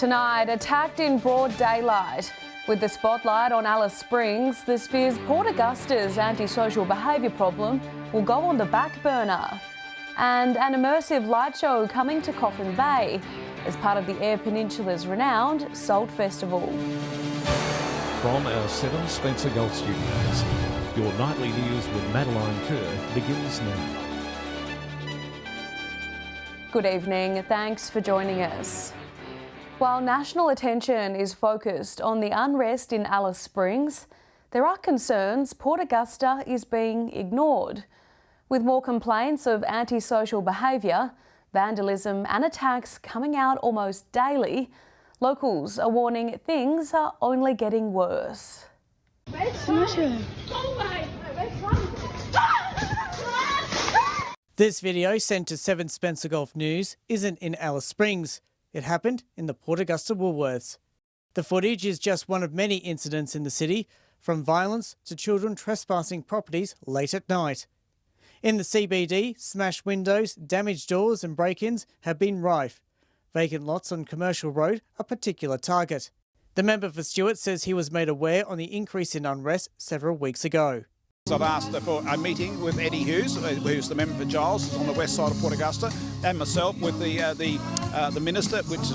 Tonight, attacked in broad daylight. With the spotlight on Alice Springs, this fears Port Augusta's antisocial behaviour problem will go on the back burner. And an immersive light show coming to Coffin Bay as part of the Eyre Peninsula's renowned Salt Festival. From our 7 Spencer Golf Studios, your nightly news with Madeline Kerr begins now. Good evening, thanks for joining us. While national attention is focused on the unrest in Alice Springs, there are concerns Port Augusta is being ignored. With more complaints of antisocial behaviour, vandalism and attacks coming out almost daily, locals are warning things are only getting worse. This video, sent to 7 Spencer Golf News, isn't in Alice Springs. It happened in the Port Augusta Woolworths. The footage is just one of many incidents in the city, from violence to children trespassing properties late at night. In the CBD, smashed windows, damaged doors and break-ins have been rife. Vacant lots on Commercial Road a particular target. The member for Stewart says he was made aware on the increase in unrest several weeks ago. I've asked for a meeting with Eddie Hughes, who's the member for Giles on the west side of Port Augusta, and myself with the minister, which is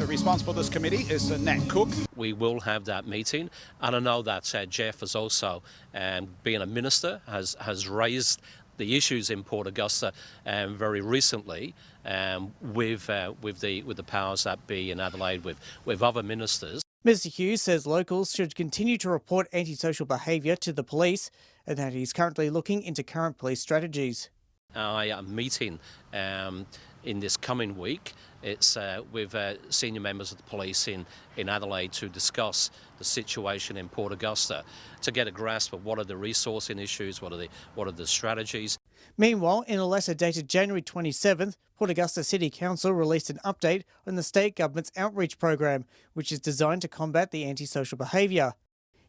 responsible for this committee, is Nat Cook. We will have that meeting, and I know that Jeff has also, being a minister, has raised the issues in Port Augusta very recently with the powers that be in Adelaide with other ministers. Mr Hughes says locals should continue to report antisocial behaviour to the police and that he's currently looking into current police strategies. I am meeting in this coming week. It's with senior members of the police in Adelaide to discuss the situation in Port Augusta, to get a grasp of what are the resourcing issues, what are the strategies. Meanwhile, in a letter dated January 27th, Port Augusta City Council released an update on the state government's outreach program, which is designed to combat the antisocial behaviour.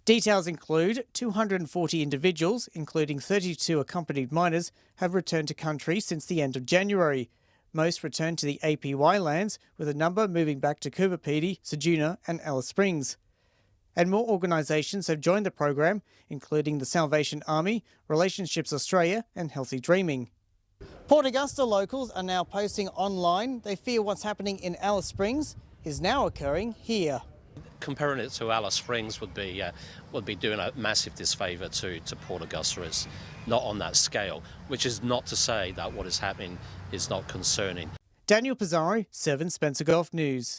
Details include 240 individuals, including 32 accompanied minors, have returned to country since the end of January. Most returned to the APY lands, with a number moving back to Coober Pedy, Ceduna and Alice Springs. And more organisations have joined the program, including the Salvation Army, Relationships Australia and Healthy Dreaming. Port Augusta locals are now posting online. They fear what's happening in Alice Springs is now occurring here. Comparing it to Alice Springs would be doing a massive disfavour to Port Augusta. It's not on that scale, which is not to say that what is happening is not concerning. Daniel Pizarro, 7 Spencer Golf News.